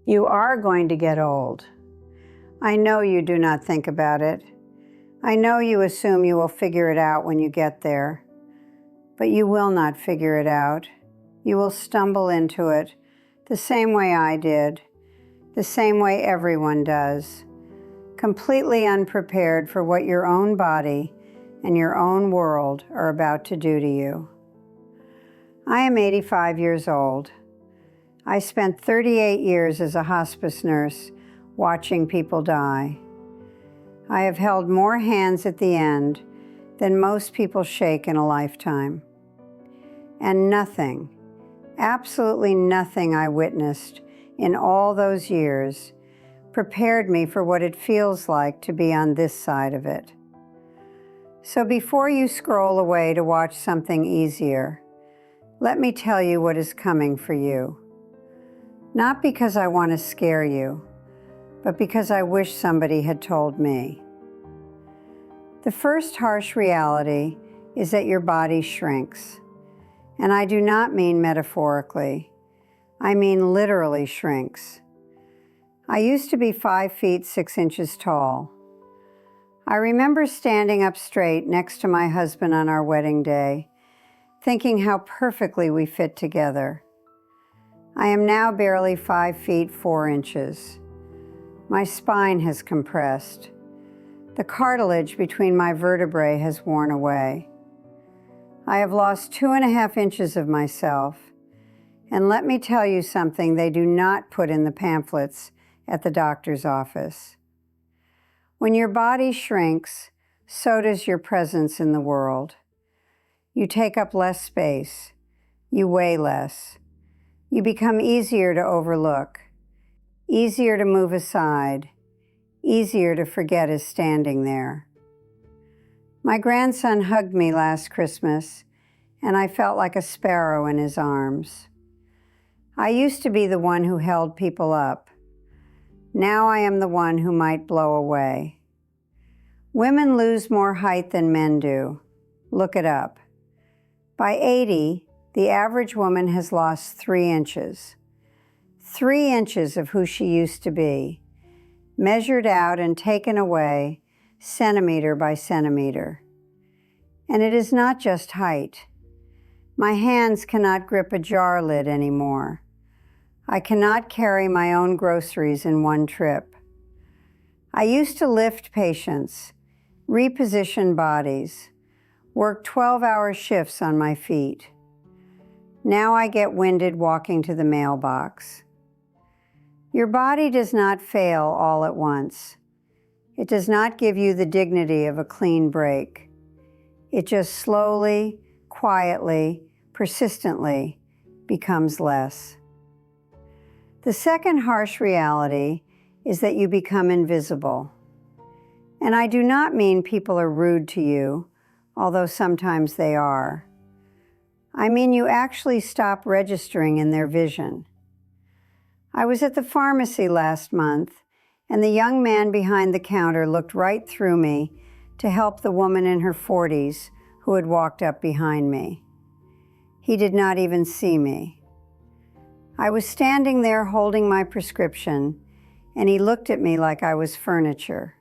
You are going to get old. I know you do not think about it. I know you assume you will figure it out when you get there. But you will not figure it out. You will stumble into it the same way I did, the same way everyone does, completely unprepared for what your own body and your own world are about to do to you. I am 85 years old. I spent 38 years as a hospice nurse watching people die. I have held more hands at the end than most people shake in a lifetime. And nothing, absolutely nothing I witnessed in all those years prepared me for what it feels like to be on this side of it. So before you scroll away to watch something easier, let me tell you what is coming for you. Not because I want to scare you, but because I wish somebody had told me. The first harsh reality is that your body shrinks. And I do not mean metaphorically. I mean literally shrinks. I used to be 5 feet 6 inches tall. I remember standing up straight next to my husband on our wedding day, thinking how perfectly we fit together. I am now barely 5 feet 4 inches. My spine has compressed. The cartilage between my vertebrae has worn away. I have lost 2.5 inches of myself, and let me tell you something they do not put in the pamphlets at the doctor's office. When your body shrinks, so does your presence in the world. You take up less space. You weigh less. You become easier to overlook, easier to move aside, easier to forget is standing there. My grandson hugged me last Christmas, and I felt like a sparrow in his arms. I used to be the one who held people up. Now I am the one who might blow away. Women lose more height than men do. Look it up. By 80, the average woman has lost 3 inches. 3 inches of who she used to be, measured out and taken away centimeter by centimeter. And it is not just height. My hands cannot grip a jar lid anymore. I cannot carry my own groceries in one trip. I used to lift patients, reposition bodies, work 12-hour shifts on my feet. Now I get winded walking to the mailbox. Your body does not fail all at once. It does not give you the dignity of a clean break. It just slowly, quietly, persistently becomes less. The second harsh reality is that you become invisible. And I do not mean people are rude to you, although sometimes they are. I mean you actually stop registering in their vision. I was at the pharmacy last month, and the young man behind the counter looked right through me to help the woman in her 40s who had walked up behind me. He did not even see me. I was standing there holding my prescription, and he looked at me like I was furniture.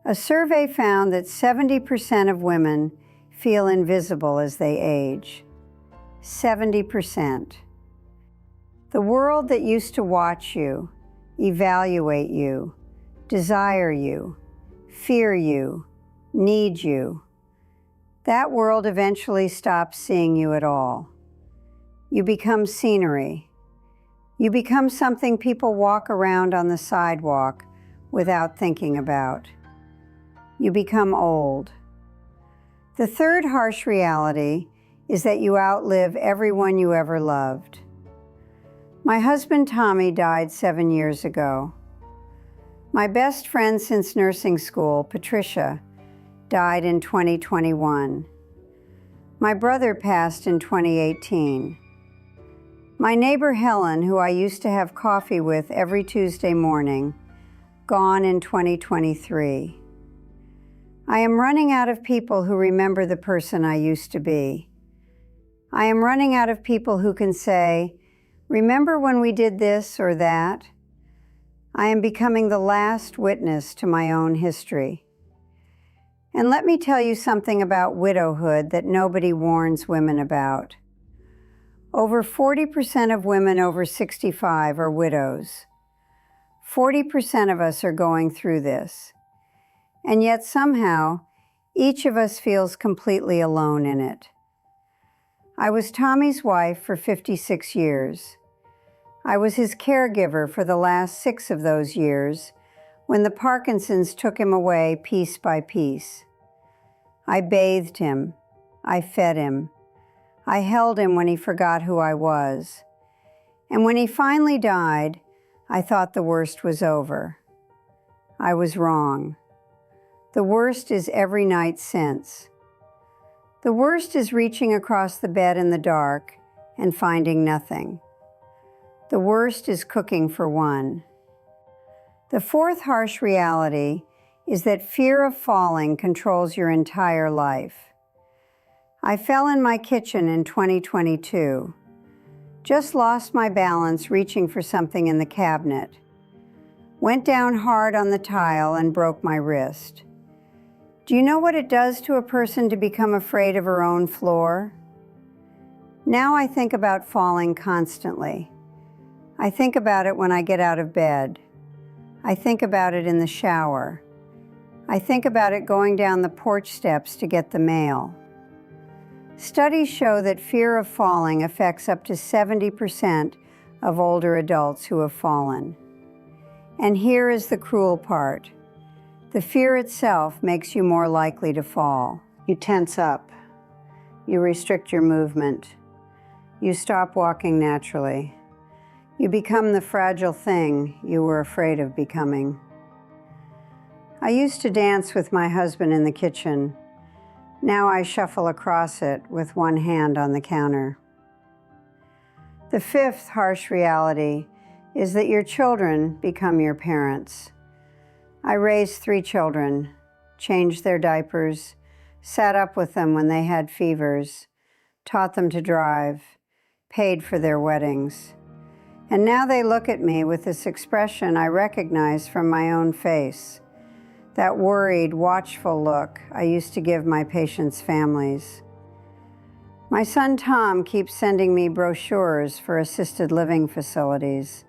A survey found that 70% of women feel invisible as they age. 70%. The world that used to watch you, evaluate you, desire you, fear you, need you, that world eventually stops seeing you at all. You become scenery. You become something people walk around on the sidewalk without thinking about. You become old. The third harsh reality is that you outlive everyone you ever loved. My husband Tommy died 7 years ago. My best friend since nursing school, Patricia, died in 2021. My brother passed in 2018. My neighbor Helen, who I used to have coffee with every Tuesday morning, gone in 2023. I am running out of people who remember the person I used to be. I am running out of people who can say, Remember when we did this or that? I am becoming the last witness to my own history. And let me tell you something about widowhood that nobody warns women about. Over 40% of women over 65 are widows. 40% of us are going through this. And yet somehow, each of us feels completely alone in it. I was Tommy's wife for 56 years. I was his caregiver for the last 6 of those years, when the Parkinson's took him away piece by piece. I bathed him. I fed him. I held him when he forgot who I was. And when he finally died, I thought the worst was over. I was wrong. The worst is every night since. The worst is reaching across the bed in the dark and finding nothing. The worst is cooking for one. The fourth harsh reality is that fear of falling controls your entire life. I fell in my kitchen in 2022. Just lost my balance reaching for something in the cabinet. Went down hard on the tile and broke my wrist. Do you know what it does to a person to become afraid of her own floor? Now I think about falling constantly. I think about it when I get out of bed. I think about it in the shower. I think about it going down the porch steps to get the mail. Studies show that fear of falling affects up to 70% of older adults who have fallen. And here is the cruel part. The fear itself makes you more likely to fall. You tense up. You restrict your movement. You stop walking naturally. You become the fragile thing you were afraid of becoming. I used to dance with my husband in the kitchen. Now I shuffle across it with one hand on the counter. The fifth harsh reality is that your children become your parents. I raised 3 children, changed their diapers, sat up with them when they had fevers, taught them to drive, paid for their weddings. And now they look at me with this expression I recognize from my own face, that worried, watchful look I used to give my patients' families. My son Tom keeps sending me brochures for assisted living facilities.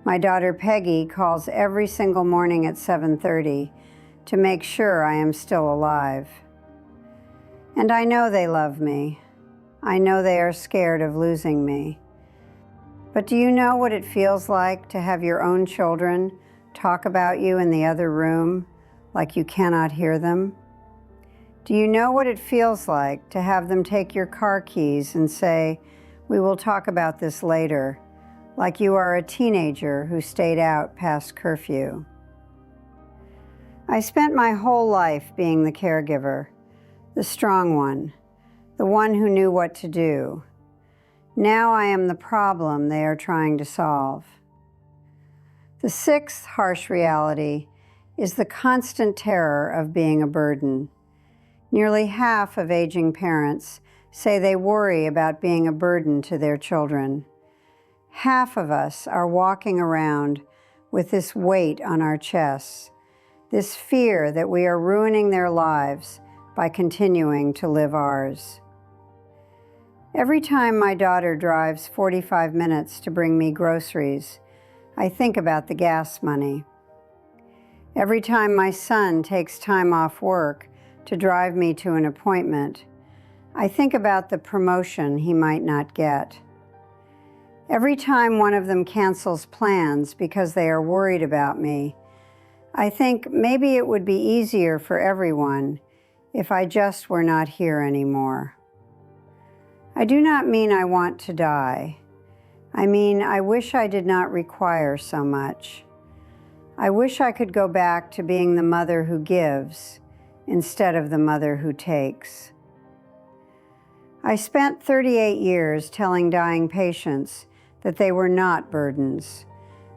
My daughter Peggy calls every single morning at 7:30 to make sure I am still alive. And I know they love me. I know they are scared of losing me. But do you know what it feels like to have your own children talk about you in the other room like you cannot hear them? Do you know what it feels like to have them take your car keys and say, "We will talk about this later," like you are a teenager who stayed out past curfew? I spent my whole life being the caregiver, the strong one, the one who knew what to do. Now I am the problem they are trying to solve. The sixth harsh reality is the constant terror of being a burden. Nearly half of aging parents say they worry about being a burden to their children. Half of us are walking around with this weight on our chests, this fear that we are ruining their lives by continuing to live ours. Every time my daughter drives 45 minutes to bring me groceries, I think about the gas money. Every time my son takes time off work to drive me to an appointment, I think about the promotion he might not get. Every time one of them cancels plans because they are worried about me, I think maybe it would be easier for everyone if I just were not here anymore. I do not mean I want to die. I mean, I wish I did not require so much. I wish I could go back to being the mother who gives instead of the mother who takes. I spent 38 years telling dying patients that they were not burdens,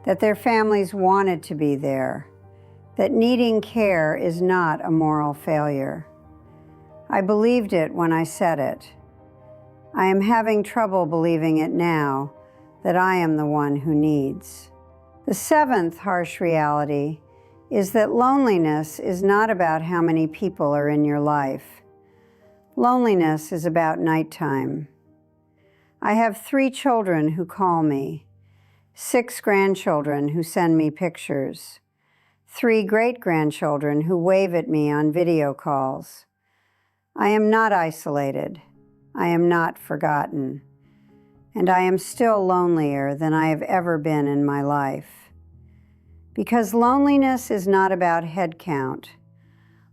that their families wanted to be there, that needing care is not a moral failure. I believed it when I said it. I am having trouble believing it now, that I am the one who needs. The seventh harsh reality is that loneliness is not about how many people are in your life. Loneliness is about nighttime. I have 3 children who call me, 6 grandchildren who send me pictures, 3 great-grandchildren who wave at me on video calls. I am not isolated. I am not forgotten. And I am still lonelier than I have ever been in my life. Because loneliness is not about head count.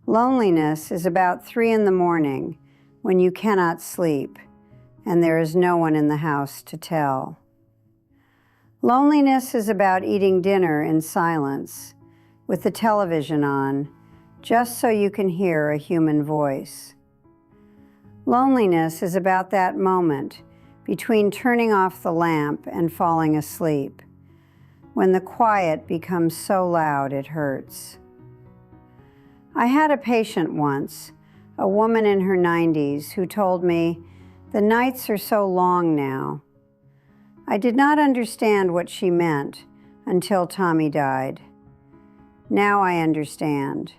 Loneliness is about 3 in the morning when you cannot sleep and there is no one in the house to tell. Loneliness is about eating dinner in silence with the television on, just so you can hear a human voice. Loneliness is about that moment between turning off the lamp and falling asleep, when the quiet becomes so loud it hurts. I had a patient once, a woman in her 90s, who told me, "The nights are so long now." I did not understand what she meant until Tommy died. Now I understand.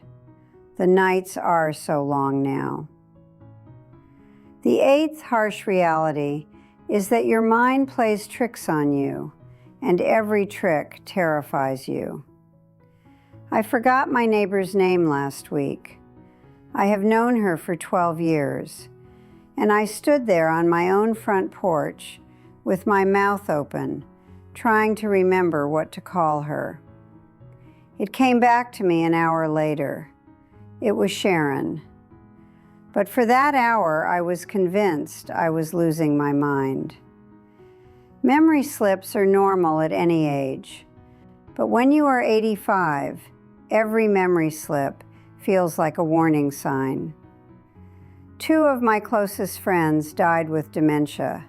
The nights are so long now. The 8th harsh reality is that your mind plays tricks on you, and every trick terrifies you. I forgot my neighbor's name last week. I have known her for 12 years, and I stood there on my own front porch with my mouth open, trying to remember what to call her. It came back to me an hour later. It was Sharon. But for that hour, I was convinced I was losing my mind. Memory slips are normal at any age, but when you are 85, every memory slip feels like a warning sign. 2 of my closest friends died with dementia.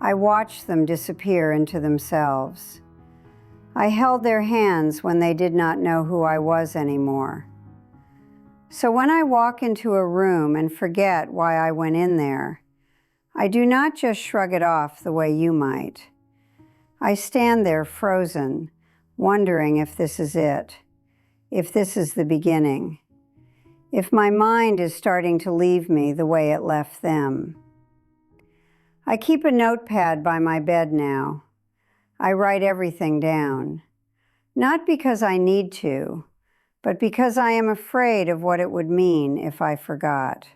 I watched them disappear into themselves. I held their hands when they did not know who I was anymore. So when I walk into a room and forget why I went in there, I do not just shrug it off the way you might. I stand there frozen, wondering if this is it, if this is the beginning, if my mind is starting to leave me the way it left them. I keep a notepad by my bed now. I write everything down, not because I need to, but because I am afraid of what it would mean if I forgot.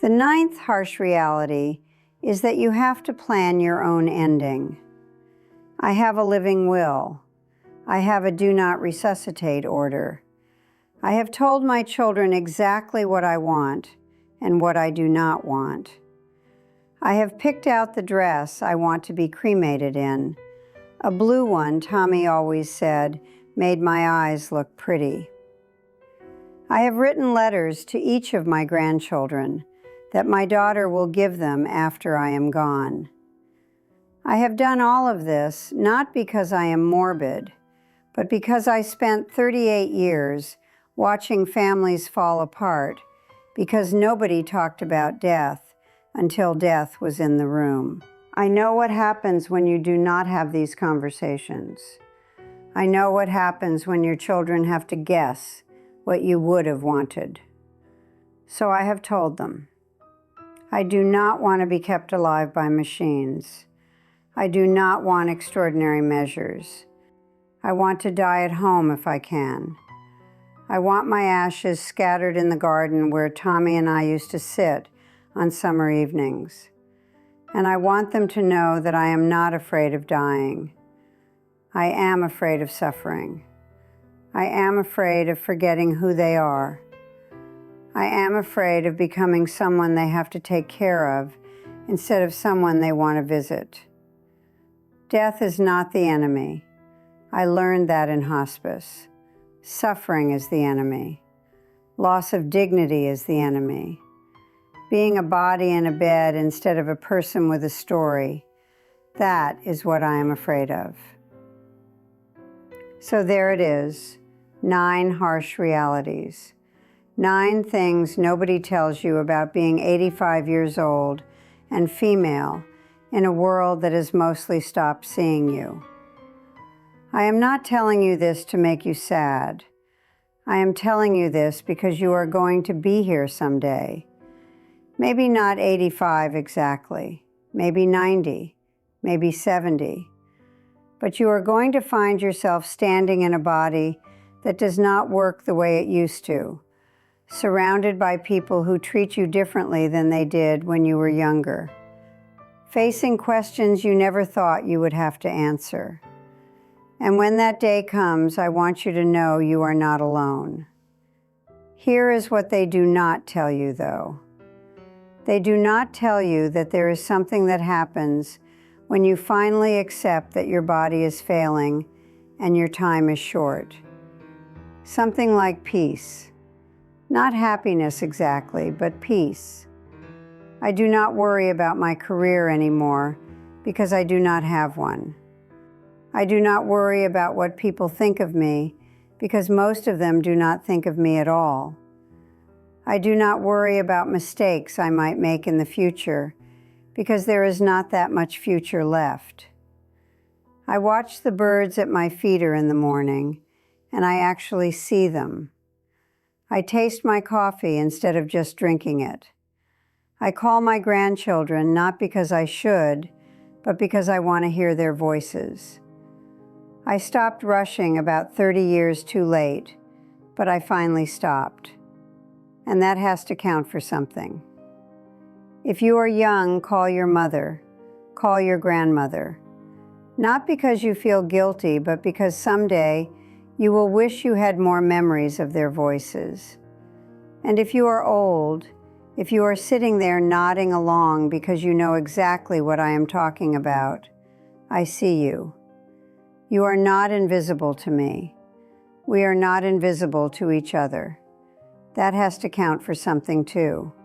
The 9th harsh reality is that you have to plan your own ending. I have a living will. I have a do not resuscitate order. I have told my children exactly what I want and what I do not want. I have picked out the dress I want to be cremated in, a blue one Tommy always said made my eyes look pretty. I have written letters to each of my grandchildren that my daughter will give them after I am gone. I have done all of this not because I am morbid, but because I spent 38 years watching families fall apart because nobody talked about death until death was in the room. I know what happens when you do not have these conversations. I know what happens when your children have to guess what you would have wanted. So I have told them. I do not want to be kept alive by machines. I do not want extraordinary measures. I want to die at home if I can. I want my ashes scattered in the garden where Tommy and I used to sit on summer evenings. And I want them to know that I am not afraid of dying. I am afraid of suffering. I am afraid of forgetting who they are. I am afraid of becoming someone they have to take care of instead of someone they want to visit. Death is not the enemy. I learned that in hospice. Suffering is the enemy. Loss of dignity is the enemy. Being a body in a bed instead of a person with a story, that is what I am afraid of. So there it is, 9 harsh realities. 9 things nobody tells you about being 85 years old and female in a world that has mostly stopped seeing you. I am not telling you this to make you sad. I am telling you this because you are going to be here someday. Maybe not 85 exactly, maybe 90, maybe 70. But you are going to find yourself standing in a body that does not work the way it used to, surrounded by people who treat you differently than they did when you were younger, facing questions you never thought you would have to answer. And when that day comes, I want you to know you are not alone. Here is what they do not tell you, though. They do not tell you that there is something that happens when you finally accept that your body is failing and your time is short. Something like peace. Not happiness exactly, but peace. I do not worry about my career anymore because I do not have one. I do not worry about what people think of me because most of them do not think of me at all. I do not worry about mistakes I might make in the future because there is not that much future left. I watch the birds at my feeder in the morning, and I actually see them. I taste my coffee instead of just drinking it. I call my grandchildren not because I should, but because I want to hear their voices. I stopped rushing about 30 years too late, but I finally stopped. And that has to count for something. If you are young, call your mother, call your grandmother. Not because you feel guilty, but because someday you will wish you had more memories of their voices. And if you are old, if you are sitting there nodding along because you know exactly what I am talking about, I see you. You are not invisible to me. We are not invisible to each other. That has to count for something too.